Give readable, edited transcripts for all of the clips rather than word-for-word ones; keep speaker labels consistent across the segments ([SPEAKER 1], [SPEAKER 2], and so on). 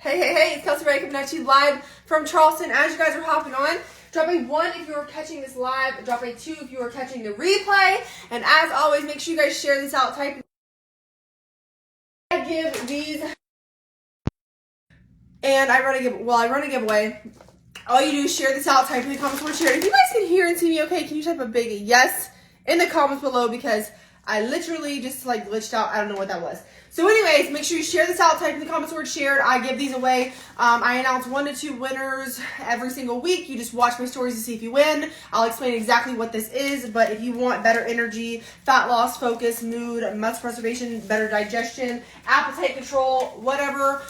[SPEAKER 1] Hey, it's Kelsey Ray coming at you live from Charleston. As you guys are hopping on, drop a 1 if you are catching this live, drop a 2 if you are catching the replay, and as always, make sure you guys share this out, type I give these, and I run a giveaway. All you do is share this out, type in the comments where share. If you guys can hear and see me okay, can you type a big yes in the comments below, because I literally just glitched out. I don't know what that was. So anyways, make sure you share this out, type in the comments word shared. I give these away. I announce 1 to 2 winners every single week. You just watch my stories to see if you win. I'll explain exactly what this is, but if you want better energy, fat loss, focus, mood, muscle preservation, better digestion, appetite control, whatever,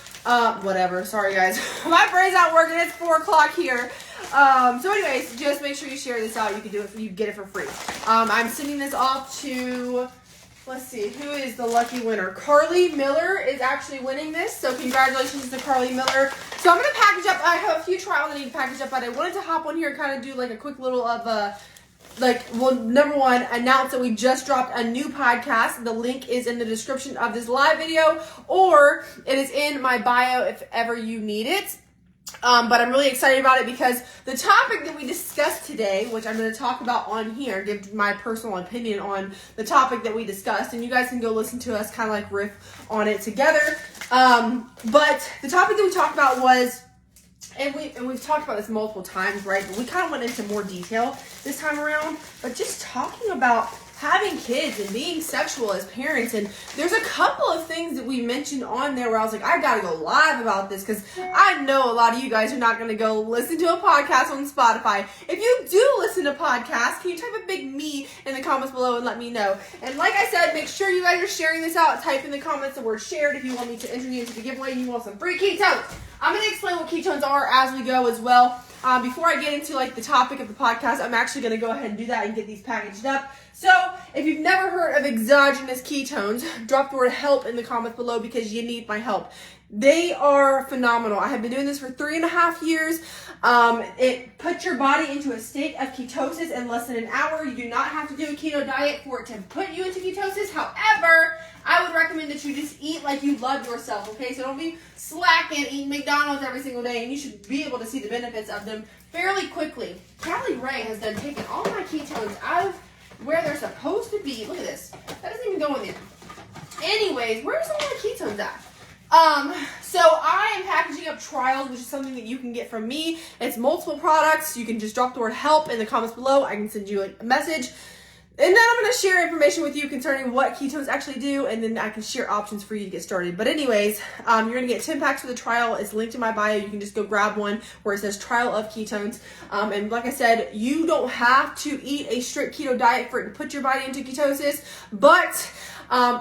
[SPEAKER 1] sorry guys. My brain's not working, it's 4 o'clock here. So anyways, just make sure you share this out. You can do it, you get it for free. I'm sending this off to, let's see, who is the lucky winner? Carly Miller is actually winning this, so congratulations to Carly Miller. So I'm going to package up, I have a few trials I need to package up, but I wanted to hop on here and kind of do like a quick little of number one, announce that we just dropped a new podcast. The link is in the description of this live video, or it is in my bio if ever you need it. But I'm really excited about it because the topic that we discussed today, which I'm going to talk about on here, give my personal opinion on the topic that we discussed, and you guys can go listen to us kind of like riff on it together. But the topic that we talked about was, and we've talked about this multiple times, right? But we kind of went into more detail this time around, but just talking about having kids and being sexual as parents. And there's a couple of things that we mentioned on there where I was like, I gotta go live about this, because I know a lot of you guys are not gonna go listen to a podcast on Spotify. If you do listen to podcasts, can you type a big me in the comments below and let me know? And like I said, make sure you guys are sharing this out. Type in the comments the word shared if you want me to enter you into the giveaway and you want some free ketones. I'm going to explain what ketones are as we go as well. Before I get into the topic of the podcast, I'm actually going to go ahead and do that and get these packaged up. So if you've never heard of exogenous ketones, drop the word help in the comments below, because you need my help. They are phenomenal. I have been doing this for 3.5 years. It puts your body into a state of ketosis in less than an hour. You do not have to do a keto diet for it to put you into ketosis. However, I would recommend that you just eat like you love yourself, okay? So don't be slacking, eating McDonald's every single day, and you should be able to see the benefits of them fairly quickly. Callie Ray has done taken all my ketones out of where they're supposed to be. Look at this. That doesn't even go in there. Anyways, where's all my ketones at? So I am packaging up trials, which is something that you can get from me. It's multiple products. You can just drop the word help in the comments below. I can send you a message. And then I'm going to share information with you concerning what ketones actually do, and then I can share options for you to get started. But anyways, you're going to get 10 packs for the trial. It's linked in my bio. You can just go grab one where it says trial of ketones. And like I said, you don't have to eat a strict keto diet for it to put your body into ketosis, but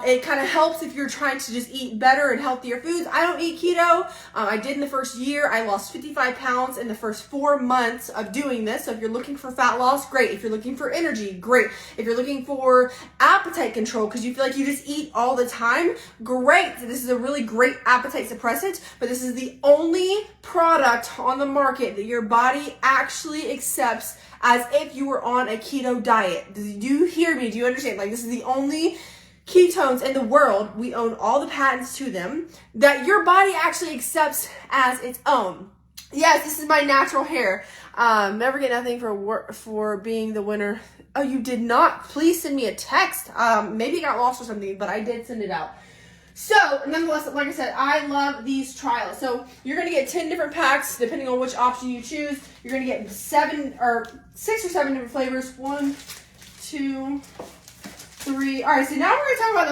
[SPEAKER 1] it kind of helps if you're trying to just eat better and healthier foods. I don't eat keto. I did in the first year. I lost 55 pounds in the first 4 months of doing this. So if you're looking for fat loss, great. If you're looking for energy, great. If you're looking for appetite control because you feel like you just eat all the time, great. This is a really great appetite suppressant, but this is the only product on the market that your body actually accepts as if you were on a keto diet. Do you hear me? Do you understand? This is the only ketones in the world, we own all the patents to them, that your body actually accepts as its own. Yes, this is my natural hair. Never get nothing for being the winner. Oh, you did not? Please send me a text. Maybe it got lost or something, but I did send it out. So, nonetheless, like I said, I love these trials. So, you're going to get 10 different packs, depending on which option you choose. You're going to get 6 or 7 different flavors. 1, 2, 3. All right, so now we're going to talk about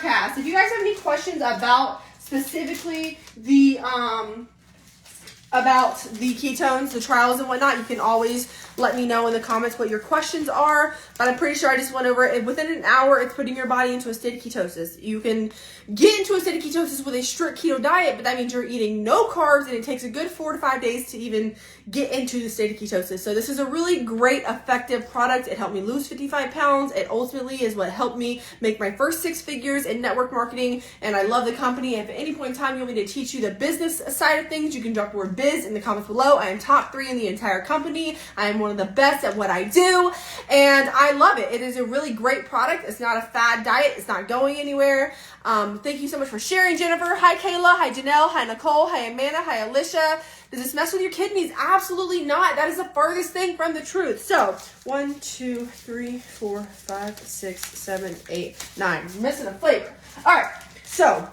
[SPEAKER 1] the podcast. If you guys have any questions about specifically about the ketones, the trials and whatnot, you can always let me know in the comments what your questions are. But I'm pretty sure I just went over it. Within an hour, it's putting your body into a state of ketosis. You can get into a state of ketosis with a strict keto diet, but that means you're eating no carbs, and it takes a good 4 to 5 days to even get into the state of ketosis. So this is a really great, effective product. It helped me lose 55 pounds. It ultimately is what helped me make my first 6 figures in network marketing, and I love the company. If at any point in time you want me to teach you the business side of things, you can drop the word biz in the comments below. I am top 3 in the entire company. I am one of the best at what I do, and I love it. It is a really great product. It's not a fad diet. It's not going anywhere. Thank you so much for sharing, Jennifer. Hi, Kayla. Hi, Janelle. Hi, Nicole. Hi, Amanda. Hi, Alicia. Does this mess with your kidneys? Absolutely not. That is the furthest thing from the truth. So 1, 2, 3, 4, 5, 6, 7, 8, 9. I'm missing a flavor. All right. So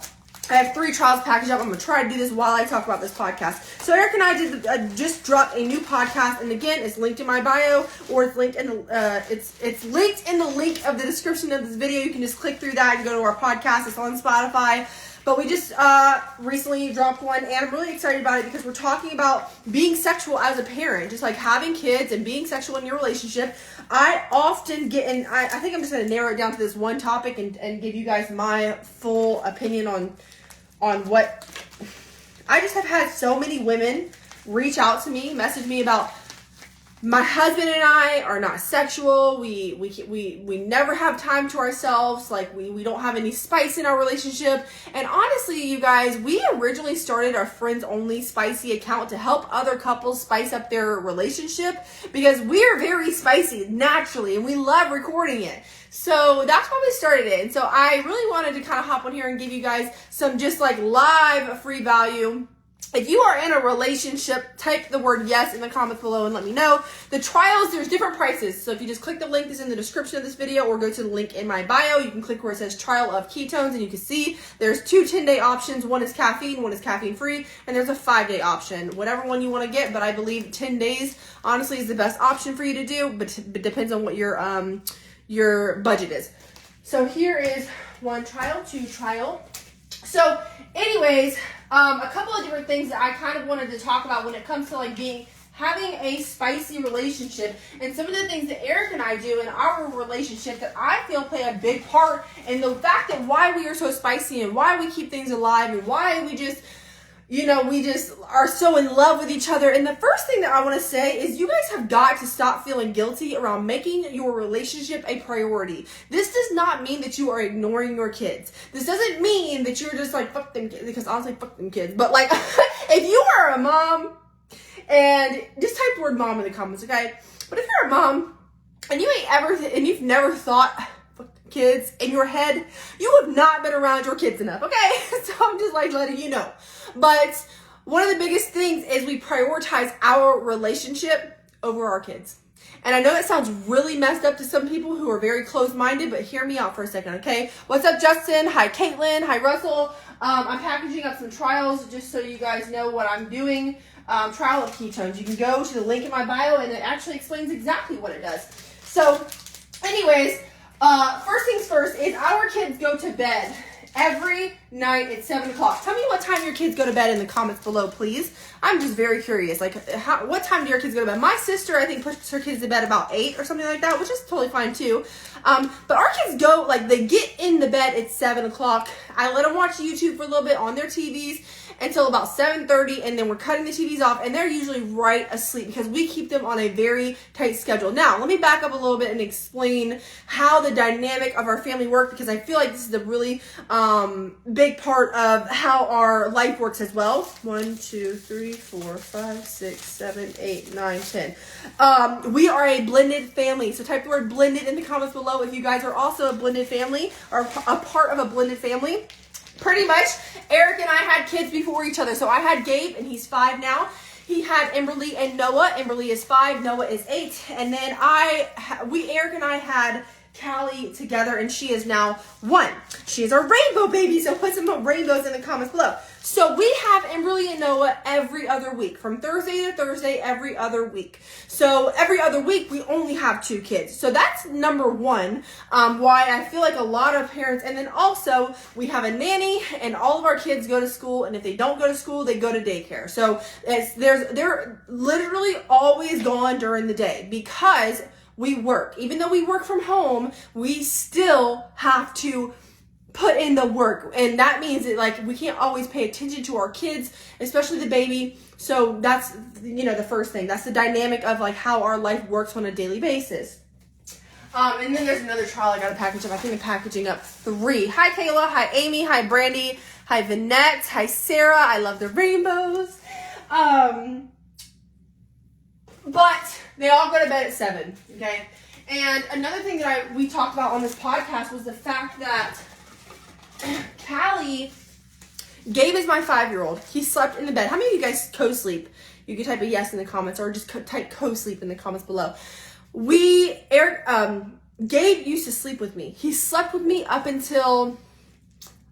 [SPEAKER 1] I have 3 trials packaged up. I'm going to try to do this while I talk about this podcast. So Eric and I just dropped a new podcast, and again, it's linked in my bio, or it's linked in the it's linked in the link of the description of this video. You can just click through that and go to our podcast. It's on Spotify. But we just recently dropped one, and I'm really excited about it because we're talking about being sexual as a parent, just like having kids and being sexual in your relationship. I often get in, I think I'm just going to narrow it down to this one topic and give you guys my full opinion on what, I just have had so many women reach out to me, message me about, my husband and I are not sexual. We never have time to ourselves. Like we don't have any spice in our relationship. And honestly, you guys, we originally started our friends only spicy account to help other couples spice up their relationship because we are very spicy naturally and we love recording it. So that's why we started it. And so I really wanted to kind of hop on here and give you guys some just like live free value. If you are in a relationship, type the word yes in the comments below and let me know. The trials, there's different prices. So if you just click the link that's in the description of this video or go to the link in my bio, you can click where it says trial of ketones and you can see there's 2 10-day options. One is caffeine, one is caffeine free, and there's a 5-day option. Whatever one you want to get, but I believe 10 days honestly is the best option for you to do, but it depends on what your budget is. So here is 1 trial, 2 trial. So anyways, a couple of different things that I kind of wanted to talk about when it comes to like having a spicy relationship, and some of the things that Eric and I do in our relationship that I feel play a big part in the fact that why we are so spicy and why we keep things alive and why we just are so in love with each other. And the first thing that I want to say is you guys have got to stop feeling guilty around making your relationship a priority. This does not mean that you are ignoring your kids. This doesn't mean that you're just like, fuck them kids, because honestly, fuck them kids. But like, if you are a mom, and just type the word mom in the comments, okay? But if you're a mom, and you've never thought, kids in your head, you have not been around your kids enough, okay? So I'm just like letting you know. But one of the biggest things is we prioritize our relationship over our kids. And I know that sounds really messed up to some people who are very closed-minded, but hear me out for a second, okay? What's up, Justin? Hi, Caitlin. Hi, Russell. I'm packaging up some trials just so you guys know what I'm doing. Trial of ketones. You can go to the link in my bio, and it actually explains exactly what it does. So, anyways, first things first is our kids go to bed every night at 7 o'clock. Tell me what time your kids go to bed in the comments below, please. I'm just very curious. Like, what time do your kids go to bed? My sister, I think, pushes her kids to bed about 8 or something like that, which is totally fine too. But our kids go, like, they get in the bed at 7 o'clock. I let them watch YouTube for a little bit on their TVs until about 7:30, and then we're cutting the TVs off, and they're usually right asleep because we keep them on a very tight schedule. Now, let me back up a little bit and explain how the dynamic of our family works, because I feel like this is a really big part of how our life works as well. 1, 2, 3, 4, 5, 6, 7, 8, 9, 10. We are a blended family, so type the word blended in the comments below if you guys are also a blended family or a part of a blended family. Pretty much, Eric and I had kids before each other. So I had Gabe, and he's 5 now. He had Emberly and Noah. Emberly is 5, Noah is 8. And then Eric and I had Callie together, and she is now 1. She is our rainbow baby, so put some rainbows in the comments below. So we have Emberly and Noah every other week, from Thursday to Thursday, every other week. So every other week, we only have 2 kids. So that's number 1, why I feel like a lot of parents, and then also we have a nanny, and all of our kids go to school, and if they don't go to school, they go to daycare. So they're literally always gone during the day because we work. Even though we work from home, we still have to put in the work, and that means that like we can't always pay attention to our kids, especially the baby. So that's the first thing. That's the dynamic of like how our life works on a daily basis. And then there's another trial I got to package up. I think I'm packaging up 3. Hi Kayla, hi Amy, hi Brandy, hi Vinette, hi Sarah. I love the rainbows. But they all go to bed at 7, okay? And another thing that we talked about on this podcast was the fact that Callie, Gabe is my 5-year-old. He slept in the bed. How many of you guys co-sleep? You can type a yes in the comments or just type co-sleep in the comments below. Gabe used to sleep with me. He slept with me up until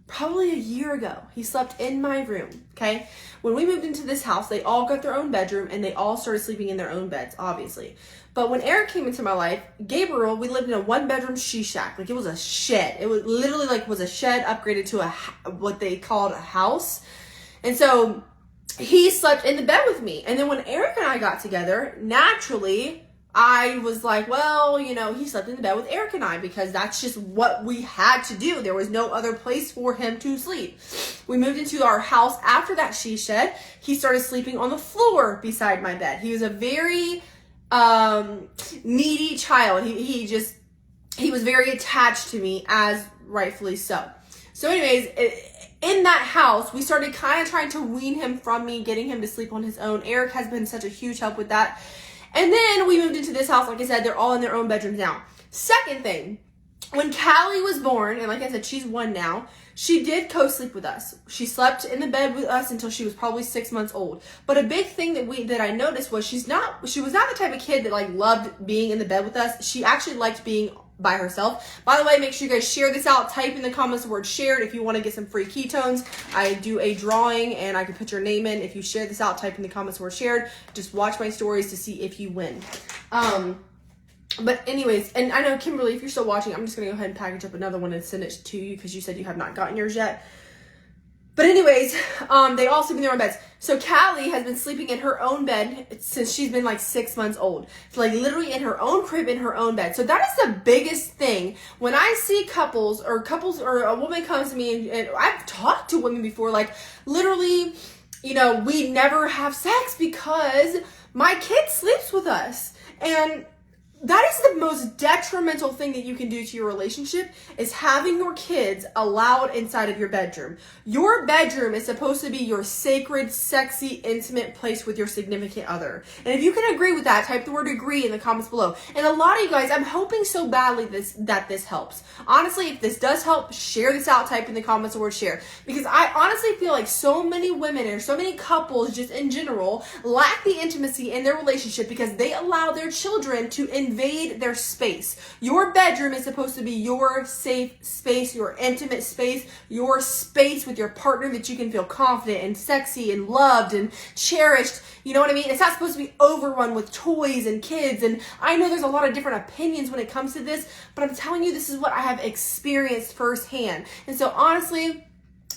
[SPEAKER 1] probably a year ago. He slept in my room, okay? When we moved into this house, they all got their own bedroom and they all started sleeping in their own beds, obviously. But when Eric came into my life, Gabriel, we lived in a 1-bedroom she shack. Like, it was a shed. It was literally like was a shed upgraded to what they called a house. And so he slept in the bed with me. And then when Eric and I got together, naturally, I was like, well, you know, he slept in the bed with Eric and I because that's just what we had to do. There was no other place for him to sleep. We moved into our house after that she shed. He started sleeping on the floor beside my bed. He was a very needy child. He was very attached to me, as rightfully so. So anyways, in that house, we started kind of trying to wean him from me, getting him to sleep on his own. Eric has been such a huge help with that. And then we moved into this house. Like I said, they're all in their own bedrooms now. Second thing, when Callie was born, and like I said, she's 1 now, she did co-sleep with us. She slept in the bed with us until she was probably 6 months old. But a big thing that I noticed was she was not the type of kid that like loved being in the bed with us. She actually liked being by herself. By the way, make sure you guys share this out. Type in the comments the word shared if you want to get some free ketones. I do a drawing and I can put your name in. If you share this out, type in the comments the word shared. Just watch my stories to see if you win. But anyways, and I know Kimberly, if you're still watching, I'm just going to go ahead and package up another one and send it to you because you said you have not gotten yours yet. But anyways, they all sleep in their own beds. So Callie has been sleeping in her own bed since she's been like 6 months old. So like literally in her own crib, in her own bed. So that is the biggest thing. When I see couples or a woman comes to me and I've talked to women before, like literally, you know, we never have sex because my kid sleeps with us. And that is the most detrimental thing that you can do to your relationship is having your kids allowed inside of your bedroom. Your bedroom is supposed to be your sacred, sexy, intimate place with your significant other. And if you can agree with that, type the word agree in the comments below. And a lot of you guys, I'm hoping so badly that this helps. Honestly, if this does help, share this out, type in the comments the word share. Because I honestly feel like so many women and so many couples just in general lack the intimacy in their relationship because they allow their children to invade their space. Your bedroom is supposed to be your safe space, your intimate space, your space with your partner that you can feel confident and sexy and loved and cherished. You know what I mean? It's not supposed to be overrun with toys and kids. And I know there's a lot of different opinions when it comes to this, but I'm telling you, this is what I have experienced firsthand. And so honestly,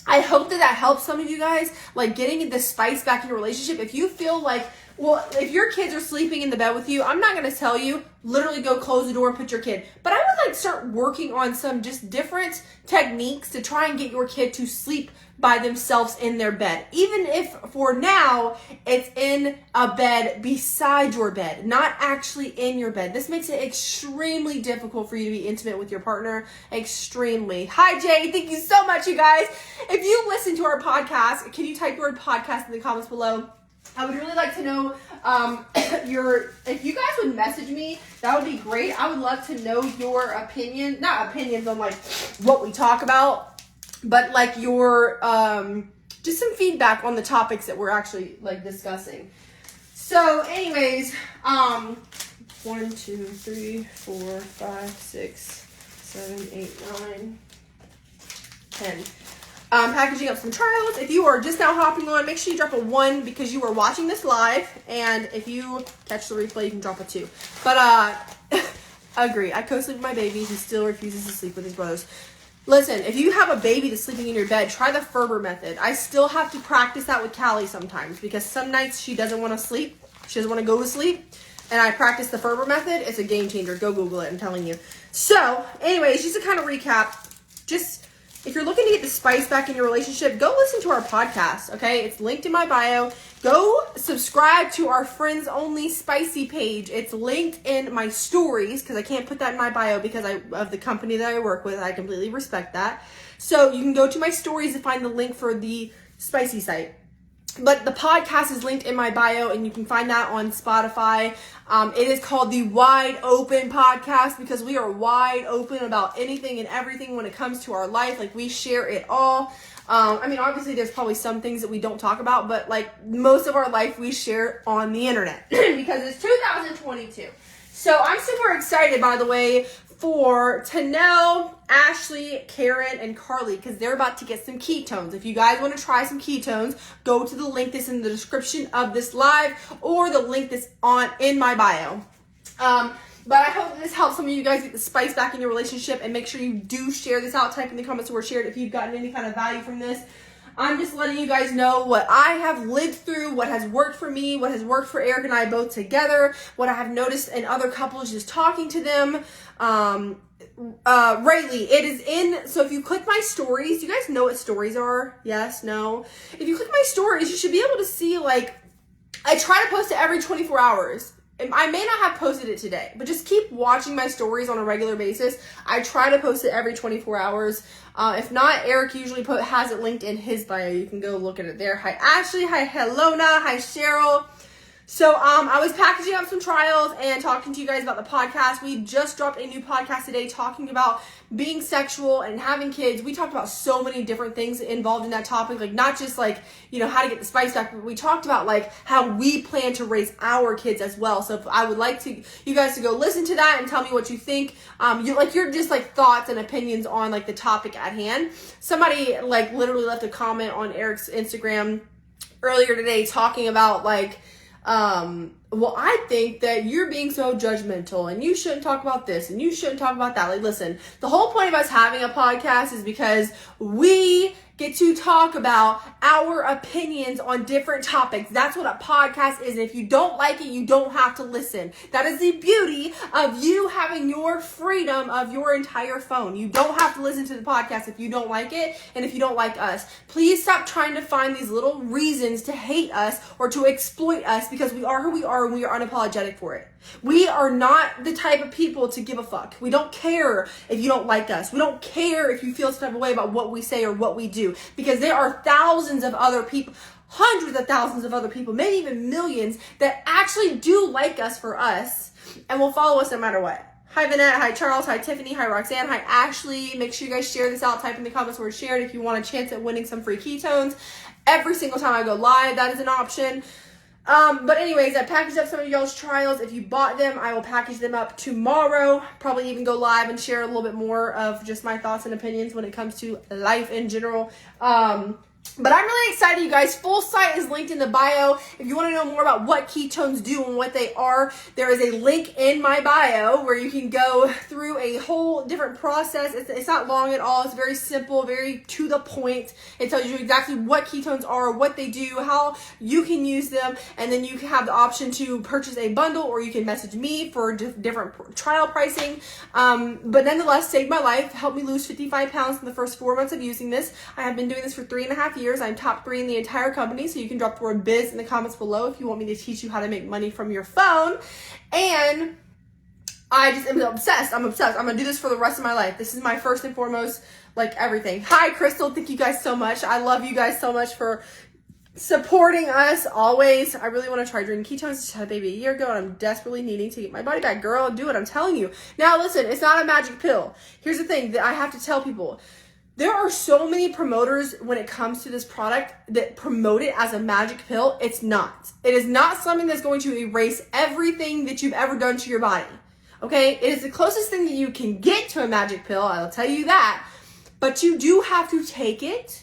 [SPEAKER 1] I hope that helps some of you guys, like getting the spice back in your relationship. If you feel like, well, if your kids are sleeping in the bed with you, I'm not going to tell you, literally go close the door and put your kid. But I would like start working on some just different techniques to try and get your kid to sleep by themselves in their bed. Even if for now, it's in a bed beside your bed, not actually in your bed. This makes it extremely difficult for you to be intimate with your partner. Extremely. Hi, Jay. Thank you so much, you guys. If you listen to our podcast, can you type the word podcast in the comments below? I would really like to know if you guys would message me, that would be great. I would love to know your opinion, not opinions on like what we talk about, but like your just some feedback on the topics that we're actually like discussing. So anyways, 1, 2, 3, 4, 5, 6, 7, 8, 9, 10. Packaging up some trials. If you are just now hopping on, make sure you drop a 1 because you are watching this live. And if you catch the replay, you can drop a 2. But agree. I co-sleep with my baby. He still refuses to sleep with his brothers. Listen, if you have a baby that's sleeping in your bed, try the Ferber method. I still have to practice that with Callie sometimes because some nights she doesn't want to sleep. She doesn't want to go to sleep. And I practice the Ferber method. It's a game changer. Go Google it, I'm telling you. So, anyways, just to kind of recap, if you're looking to get the spice back in your relationship, go listen to our podcast, okay? It's linked in my bio. Go subscribe to our Friends Only Spicy page. It's linked in my stories because I can't put that in my bio because of the company that I work with. I completely respect that. So you can go to my stories to find the link for the spicy site. But the podcast is linked in my bio, and you can find that on Spotify. It is called the Wide Open Podcast because we are wide open about anything and everything when it comes to our life. Like, we share it all. I mean, obviously, there's probably some things that we don't talk about, but like most of our life, we share on the internet because it's 2022. So I'm super excited, by the way, for Tanel, Ashley, Karen, and Carly, because they're about to get some ketones. If you guys want to try some ketones, go to the link that's in the description of this live or the link that's in my bio. But I hope this helps some of you guys get the spice back in your relationship, and make sure you do share this out. Type in the comments where shared if you've gotten any kind of value from this. I'm just letting you guys know what I have lived through, what has worked for me, what has worked for Eric and I both together, what I have noticed in other couples just talking to them. Rightly, it is in, so if you click my stories, you guys know what stories are? Yes, no? If you click my stories, you should be able to see, like, I try to post it every 24 hours. I may not have posted it today, but just keep watching my stories on a regular basis. I try to post it every 24 hours. If not, Eric usually has it linked in his bio. You can go look at it there. Hi, Ashley. Hi, Helona. Hi, Cheryl. So I was packaging up some trials and talking to you guys about the podcast. We just dropped a new podcast today talking about being sexual and having kids. We talked about so many different things involved in that topic, like not just like, you know, how to get the spice back, but we talked about like how we plan to raise our kids as well. So if I would like you guys to go listen to that and tell me what you think. You're just like thoughts and opinions on like the topic at hand. Somebody like literally left a comment on Eric's Instagram earlier today talking about like, well, I think that you're being so judgmental and you shouldn't talk about this and you shouldn't talk about that. Like, listen, the whole point of us having a podcast is because we get to talk about our opinions on different topics. That's what a podcast is. And if you don't like it, you don't have to listen. That is the beauty of you having your freedom of your entire phone. You don't have to listen to the podcast if you don't like it and if you don't like us. Please stop trying to find these little reasons to hate us or to exploit us, because we are who we are and we are unapologetic for it. We are not the type of people to give a fuck. We don't care if you don't like us. We don't care if you feel some type of way about what we say or what we do, because there are thousands of other people, hundreds of thousands of other people, maybe even millions, that actually do like us for us and will follow us no matter what. Hi, Vanette. Hi, Charles. Hi, Tiffany. Hi, Roxanne. Hi, Ashley. Make sure you guys share this out. Type in the comments where it's shared if you want a chance at winning some free ketones. Every single time I go live, that is an option. But anyways, I packaged up some of y'all's trials. If you bought them, I will package them up tomorrow. Probably even go live and share a little bit more of just my thoughts and opinions when it comes to life in general. But I'm really excited, you guys. Full site is linked in the bio. If you want to know more about what ketones do and what they are, there is a link in my bio where you can go through a whole different process. It's not long at all. It's very simple, very to the point. It tells you exactly what ketones are, what they do, how you can use them, and then you can have the option to purchase a bundle, or you can message me for different trial pricing. But nonetheless, saved my life, helped me lose 55 pounds in the first 4 months of using this. I have been doing this for 3.5 years. I'm top 3 in the entire company, so you can drop the word biz in the comments below if you want me to teach you how to make money from your phone. And I just am obsessed. I'm obsessed. I'm gonna do this for the rest of my life. This is my first and foremost, like, everything. Hi, Crystal. Thank you guys so much. I love you guys so much for supporting us always. I really want to try drinking ketones. Just had a baby a year ago, and I'm desperately needing to get my body back. Girl, do it. I'm telling you. Now, listen, it's not a magic pill. Here's the thing that I have to tell people. There are so many promoters when it comes to this product that promote it as a magic pill. It's not. It is not something that's going to erase everything that you've ever done to your body. Okay? It is the closest thing that you can get to a magic pill. I'll tell you that. But you do have to take it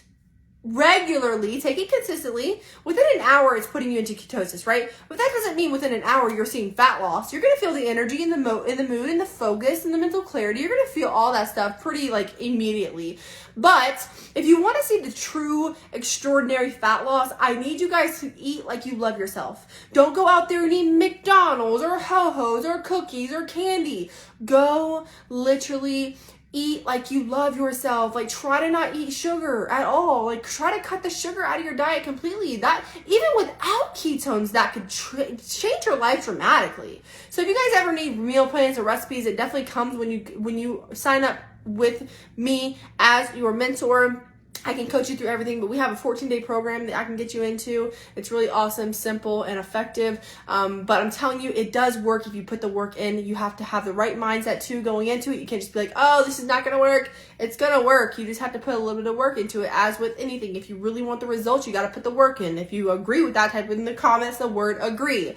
[SPEAKER 1] regularly, take it consistently. Within an hour, it's putting you into ketosis, right? But that doesn't mean within an hour you're seeing fat loss. You're going to feel the energy and the mood and the focus and the mental clarity. You're going to feel all that stuff pretty like immediately. But if you want to see the true extraordinary fat loss, I need you guys to eat like you love yourself. Don't go out there and eat McDonald's or Ho-Ho's or cookies or candy. Go literally eat like you love yourself. Like, try to not eat sugar at all. Like, try to cut the sugar out of your diet completely. That, even without ketones, that could change your life dramatically. So if you guys ever need meal plans or recipes, it definitely comes when you sign up with me as your mentor. I can coach you through everything, but we have a 14-day program that I can get you into. It's really awesome, simple, and effective. But I'm telling you, it does work if you put the work in. You have to have the right mindset too going into it. You can't just be like, oh, this is not going to work. It's going to work. You just have to put a little bit of work into it. As with anything, if you really want the results, you got to put the work in. If you agree with that, type in the comments the word agree.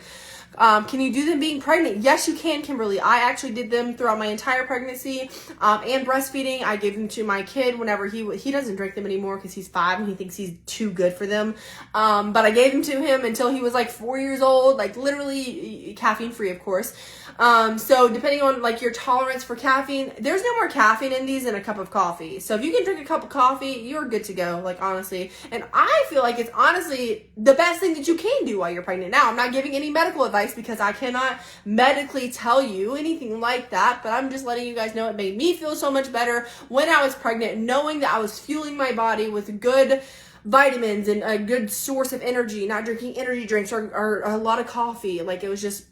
[SPEAKER 1] Can you do them being pregnant? Yes, you can, Kimberly. I actually did them throughout my entire pregnancy and breastfeeding. I gave them to my kid whenever he doesn't drink them anymore because he's 5 and he thinks he's too good for them. But I gave them to him until he was like 4 years old, like literally caffeine free, of course. So depending on like your tolerance for caffeine, there's no more caffeine in these than a cup of coffee. So if you can drink a cup of coffee, you're good to go, like honestly. And I feel like it's honestly the best thing that you can do while you're pregnant. Now, I'm not giving any medical advice because I cannot medically tell you anything like that, but I'm just letting you guys know it made me feel so much better when I was pregnant, knowing that I was fueling my body with good vitamins and a good source of energy, not drinking energy drinks or a lot of coffee. Like it was just,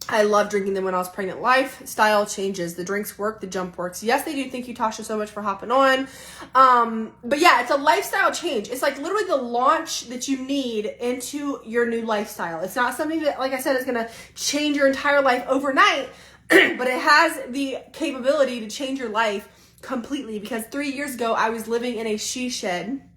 [SPEAKER 1] I love drinking them when I was pregnant. Lifestyle changes. The drinks work. The jump works. Yes, they do. Thank you, Tasha, so much for hopping on. But yeah, it's a lifestyle change. It's like literally the launch that you need into your new lifestyle. It's not something that, like I said, is going to change your entire life overnight, but it has the capability to change your life completely. Because 3 years ago, I was living in a she shed,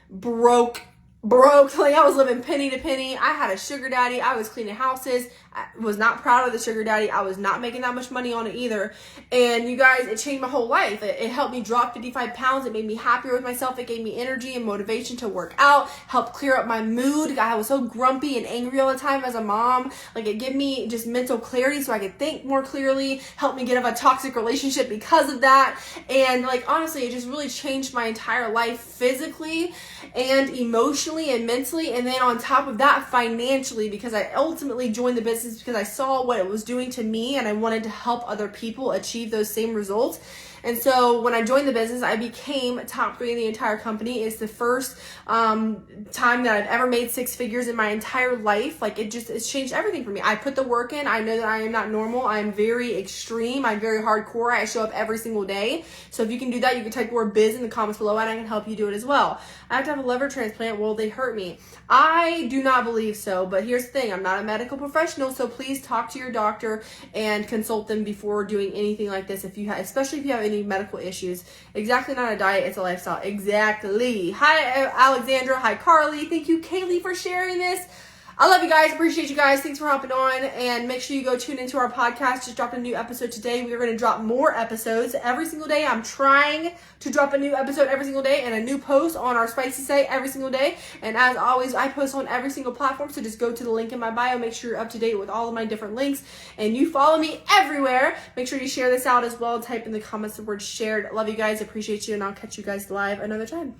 [SPEAKER 1] broke, like I was living penny to penny. I had a sugar daddy. I was cleaning houses. I was not proud of the sugar daddy. I was not making that much money on it either. And you guys, it changed my whole life. It helped me drop 55 pounds. It made me happier with myself. It gave me energy and motivation to work out, helped clear up my mood. I was so grumpy and angry all the time as a mom. Like it gave me just mental clarity so I could think more clearly, helped me get out of a toxic relationship because of that. And like, honestly, it just really changed my entire life physically and emotionally and mentally. And then on top of that, financially, because I ultimately joined the business because I saw what it was doing to me and I wanted to help other people achieve those same results. And so when I joined the business, I became top 3 in the entire company. It's the first time that I've ever made 6 figures in my entire life. Like it's changed everything for me. I put the work in. I know that I am not normal. I'm very extreme. I'm very hardcore. I show up every single day. So if you can do that, you can type word biz in the comments below and I can help you do it as well. I have to have a liver transplant. Well, they hurt me. I do not believe so, but here's the thing. I'm not a medical professional, so please talk to your doctor and consult them before doing anything like this. Especially if you have any medical issues. Exactly, not a diet, it's a lifestyle. Exactly. Hi, Alexandra. Hi, Carly. Thank you, Kaylee, for sharing this. I love you guys. Appreciate you guys. Thanks for hopping on. And make sure you go tune into our podcast. Just dropped a new episode today. We are going to drop more episodes every single day. I'm trying to drop a new episode every single day and a new post on our Spicy site every single day. And as always, I post on every single platform. So just go to the link in my bio. Make sure you're up to date with all of my different links. And you follow me everywhere. Make sure you share this out as well. Type in the comments the word shared. Love you guys. Appreciate you. And I'll catch you guys live another time.